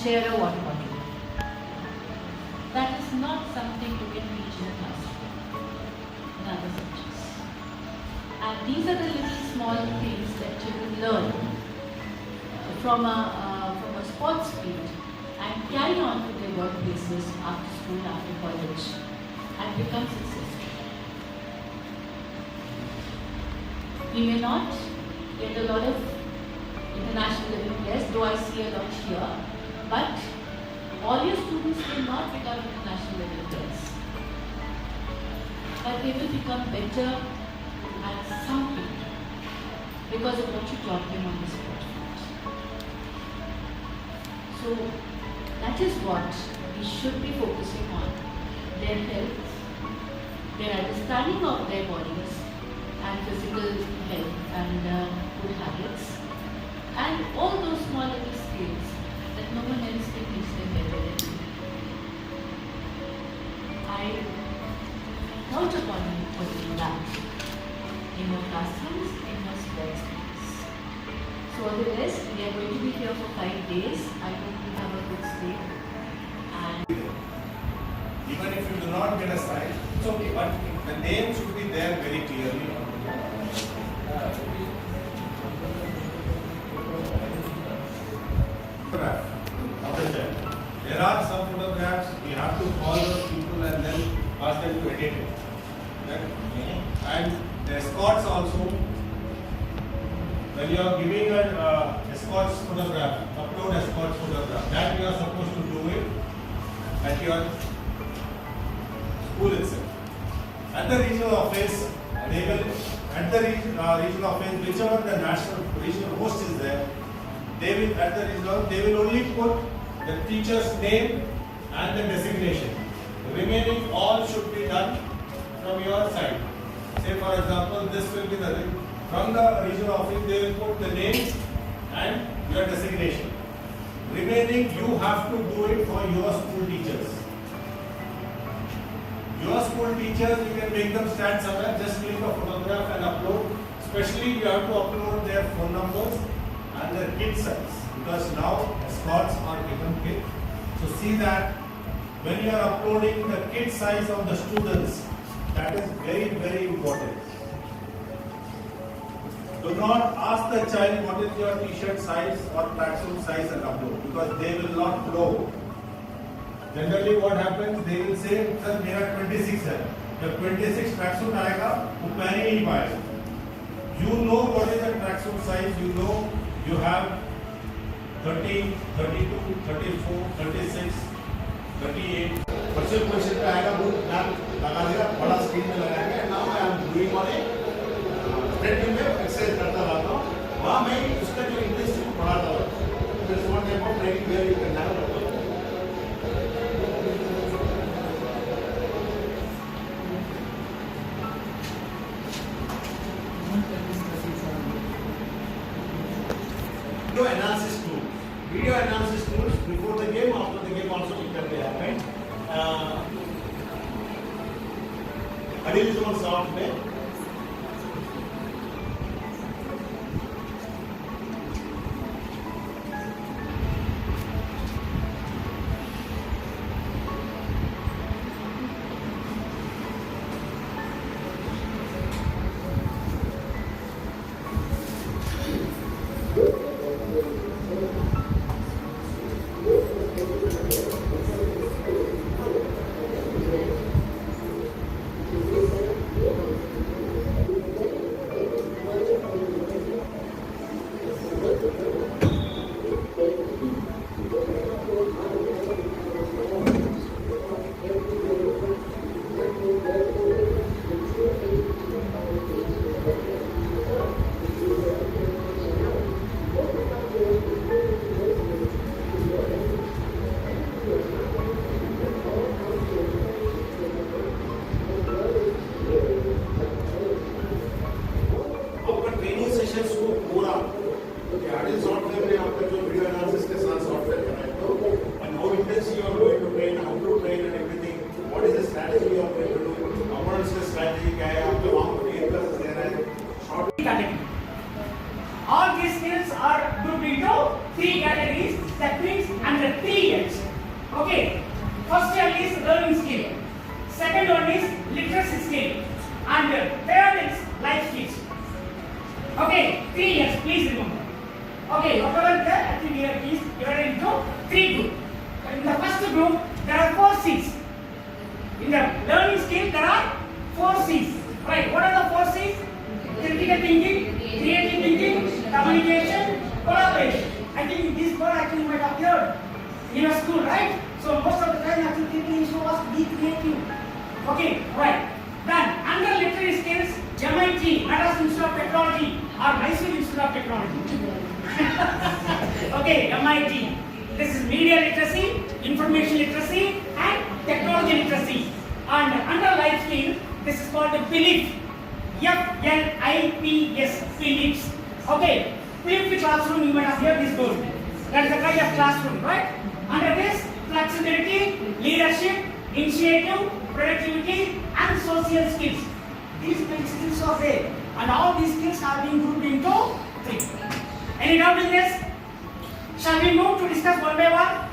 share a water bottle. That is not something you can teach in a classroom in other subjects. And these are the little small things that children learn from a sports field and carry on to their workplaces after school, after college, and become successful. We may not get a lot of international level players, though I see a lot here, but all your students will not become international level players. But they will become better at something because of what you taught them on the sport field. So that is what we should be focusing on: their health, their understanding of their bodies and physical health and good habits, and all those small little skills that no one else can teach them better than you. I count upon you for doing that in your classrooms, in your sports fields. So all the best. We are going to be here for 5 days. I hope you have a good stay. And even if you do not get a sign, it's okay, but the name should be there very clearly. There are some photographs we have to call those people and then ask them to edit it. And the escorts also, when you are giving an escorts photograph, upload escorts photograph, that you are supposed to do it at your school itself. At the regional office, they will, at the regional office, whichever the regional host is there, they will, at the regional, they will only put the teacher's name and the designation. The remaining all should be done from your side. Say for example, this will be the, from the regional office, they will put the name and your designation. Remaining, you have to do it for your school teachers. Your school teachers, you can make them stand somewhere, just click a photograph and upload. Especially you have to upload their phone numbers and their kit size, because now escorts are given kit. So see that when you are uploading the kit size of the students, that is very, very important. Do not ask the child what is your t-shirt size or tracksuit size and upload, because they will not know. Generally what happens, they will say, sir, मेरा 26 है. जब 26 tracksuit आएगा, वो पहन ही नहीं पाएगा. You know what is the tracksuit size. You know you have 30, 32, 34, 36, 38. Virtual question पे आएगा, वो नाम लगा देगा, बड़ा स्क्रीन में लगाएंगे. Now I am doing on a spreadsheet में एक्सरसाइज करता रहता हूँ. वहाँ मैं उसका जो इंटरेस्ट है पढ़ाता हूँ. There is one type of training where you can have. Video analysis tools. Video analysis tools before the game, after the game also it can be happened. Additional software. All these skills are grouped into 3 categories: techniques and under 3 years. Okay. First year is learning skill. Second one is literacy skill. And third is life skills. Okay, 3 years, please remember. Okay, whatever the activity is divided into 3 groups. In the first group, there are 4 C's. In the learning skill, there are 4 C's. Right, what are the 4 C's? Critical thinking, creative thinking, communication, collaboration. I think this word actually you might have heard in your school, right? So most of the time actually people used to ask be creative. Okay, right. Then under literary skills, MIT, Madras Institute of Technology, or Mysore Institute of Technology. Okay, MIT. This is media literacy, information literacy, and technology literacy. And under life skill, this is called the belief. F-L-I-P-S, beliefs. Okay, belief classroom, you might have heard this word. That is a kind of classroom, right? Under this, flexibility, leadership, initiative, productivity, and social skills. These skills are there, and all these skills have been grouped into 3. Any doubt in this? Shall we move to discuss one by one?